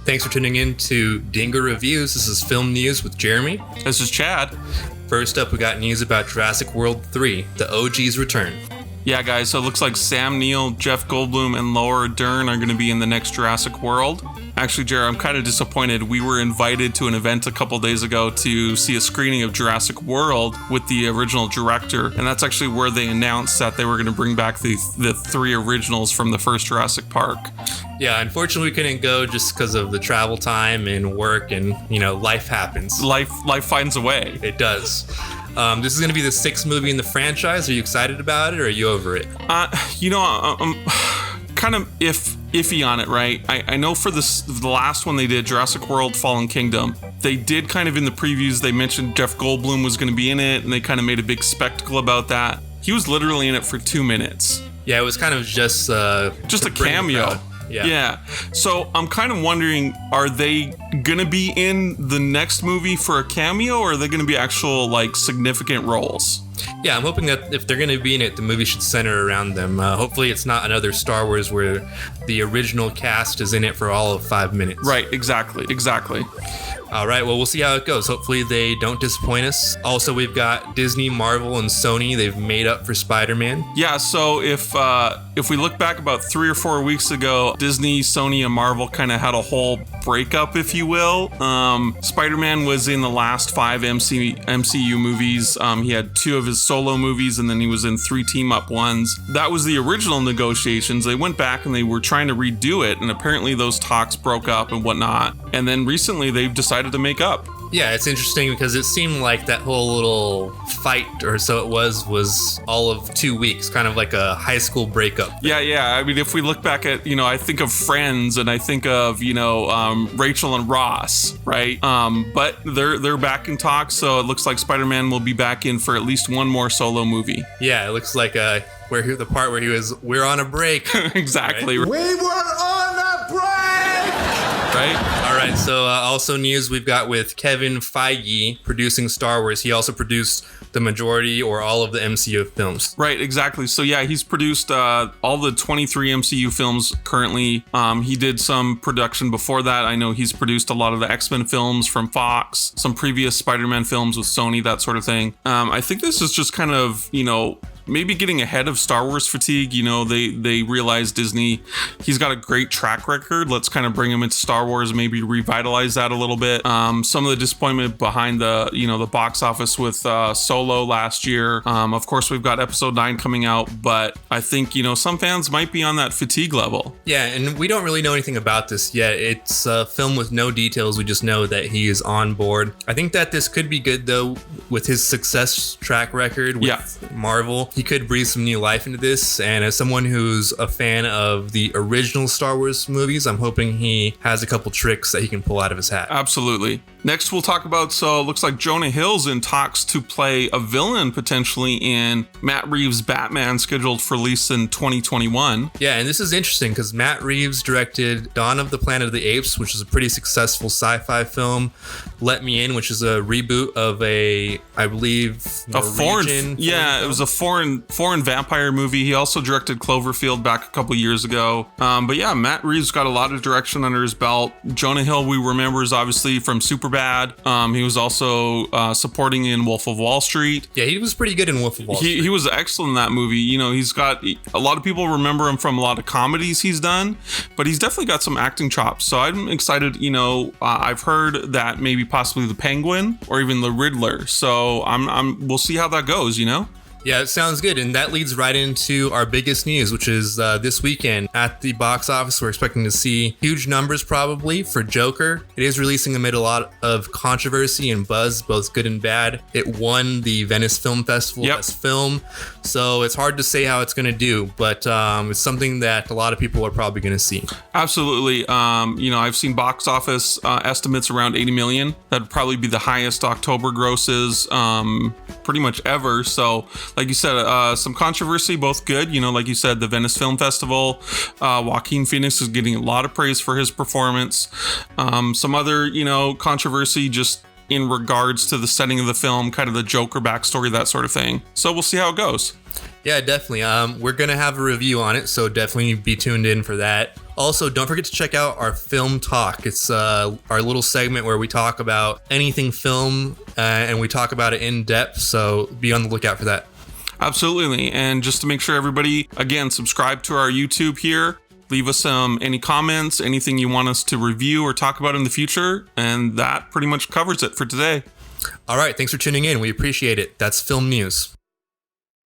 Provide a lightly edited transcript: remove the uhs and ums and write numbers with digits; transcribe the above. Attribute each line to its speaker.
Speaker 1: Thanks for tuning in to Dingo Reviews. This is Film News with Jeremy.
Speaker 2: This is Chad.
Speaker 1: First up, we got news about Jurassic World 3, the OG's return.
Speaker 2: Yeah, guys, so it looks like Sam Neill, Jeff Goldblum, and Laura Dern are going to be in the next Jurassic World. Actually, Jared, I'm kind of disappointed. We were invited to an event a couple days ago to see a screening of Jurassic World with the original director, and that's actually where they announced that they were going to bring back the three originals from the first Jurassic Park.
Speaker 1: Yeah, unfortunately, we couldn't go just because of the travel time and work, and, life happens.
Speaker 2: Life finds a way.
Speaker 1: It does. This is going to be the sixth movie in the franchise. Are you excited about it, or are you over it?
Speaker 2: I'm kind of iffy on it, right? I know for the last one they did, Jurassic World Fallen Kingdom, they did kind of in the previews, they mentioned Jeff Goldblum was going to be in it, and they kind of made a big spectacle about that. He was literally in it for 2 minutes.
Speaker 1: Yeah, it was kind of just a
Speaker 2: cameo. Yeah. So I'm kind of wondering, are they going to be in the next movie for a cameo, or are they going to be actual, significant roles?
Speaker 1: Yeah, I'm hoping that if they're going to be in it, the movie should center around them. Hopefully it's not another Star Wars where the original cast is in it for all of 5 minutes.
Speaker 2: Right, exactly.
Speaker 1: All right, well, we'll see how it goes. Hopefully they don't disappoint us. Also, we've got Disney, Marvel, and Sony. They've made up for Spider-Man.
Speaker 2: Yeah, so if we look back about 3 or 4 weeks ago, Disney, Sony, and Marvel kind of had a whole breakup, if you will. Spider-Man was in the last 5 MCU movies. He had 2 of his solo movies, and then he was in 3 team-up ones. That was the original negotiations. They went back and they were trying to redo it, and apparently those talks broke up and whatnot. And then recently they've decided to make up.
Speaker 1: Yeah, it's interesting because it seemed like that whole little fight, or so it was all of 2 weeks, kind of like a high school breakup.
Speaker 2: Yeah. I mean, if we look back at, I think of Friends, and I think of, Rachel and Ross, right? But they're back in talks, so it looks like Spider-Man will be back in for at least one more solo movie.
Speaker 1: Yeah, it looks like the part where he was, we're on a break.
Speaker 2: Exactly.
Speaker 1: Right?
Speaker 3: We were on a break!
Speaker 1: Right? All right, so also news we've got with Kevin Feige producing Star Wars. He also produced the majority or all of the MCU films.
Speaker 2: Right, exactly. So yeah, he's produced all the 23 MCU films currently. He did some production before that. I know he's produced a lot of the X-Men films from Fox, some previous Spider-Man films with Sony, that sort of thing. I think this is just kind of, maybe getting ahead of Star Wars fatigue. They realized Disney, he's got a great track record. Let's kind of bring him into Star Wars, maybe revitalize that a little bit. Some of the disappointment behind the box office with Solo last year. Of course, we've got Episode 9 coming out, but I think, some fans might be on that fatigue level.
Speaker 1: Yeah, and we don't really know anything about this yet. It's a film with no details. We just know that he is on board. I think that this could be good, though, with his success track record with Marvel. He could breathe some new life into this, and as someone who's a fan of the original Star Wars movies, I'm hoping he has a couple tricks that he can pull out of his hat.
Speaker 2: Absolutely. Next, we'll talk about, so it looks like Jonah Hill's in talks to play a villain potentially in Matt Reeves' Batman, scheduled for release in 2021.
Speaker 1: Yeah, and this is interesting because Matt Reeves directed Dawn of the Planet of the Apes, which is a pretty successful sci-fi film. Let Me In, which is a reboot of I believe, Norwegian
Speaker 2: it was a foreign vampire movie. He also directed Cloverfield back a couple years ago. But yeah, Matt Reeves got a lot of direction under his belt. Jonah Hill, we remember, is obviously from Superbad. He was also supporting in Wolf of Wall Street.
Speaker 1: Yeah, he was pretty good in Wolf of Wall Street.
Speaker 2: He was excellent in that movie. He's got a lot of people remember him from a lot of comedies he's done, but he's definitely got some acting chops. So I'm excited. I've heard that maybe possibly the Penguin or even the Riddler. So we'll see how that goes.
Speaker 1: Yeah, it sounds good. And that leads right into our biggest news, which is this weekend at the box office. We're expecting to see huge numbers probably for Joker. It is releasing amid a lot of controversy and buzz, both good and bad. It won the Venice Film Festival Best Film. So it's hard to say how it's going to do, but it's something that a lot of people are probably going to see.
Speaker 2: Absolutely. I've seen box office estimates around 80 million. That'd probably be the highest October grosses pretty much ever. So like you said, some controversy, both good. Like you said, the Venice Film Festival, Joaquin Phoenix is getting a lot of praise for his performance. Some other, controversy just in regards to the setting of the film, kind of the Joker backstory, that sort of thing. So we'll see how it goes.
Speaker 1: Yeah, definitely. We're going to have a review on it, so definitely be tuned in for that. Also, don't forget to check out our Film Talk. It's our little segment where we talk about anything film and we talk about it in depth. So be on the lookout for that.
Speaker 2: Absolutely. And just to make sure everybody, again, subscribe to our YouTube here. Leave us any comments, anything you want us to review or talk about in the future. And that pretty much covers it for today.
Speaker 1: All right. Thanks for tuning in. We appreciate it. That's Film News.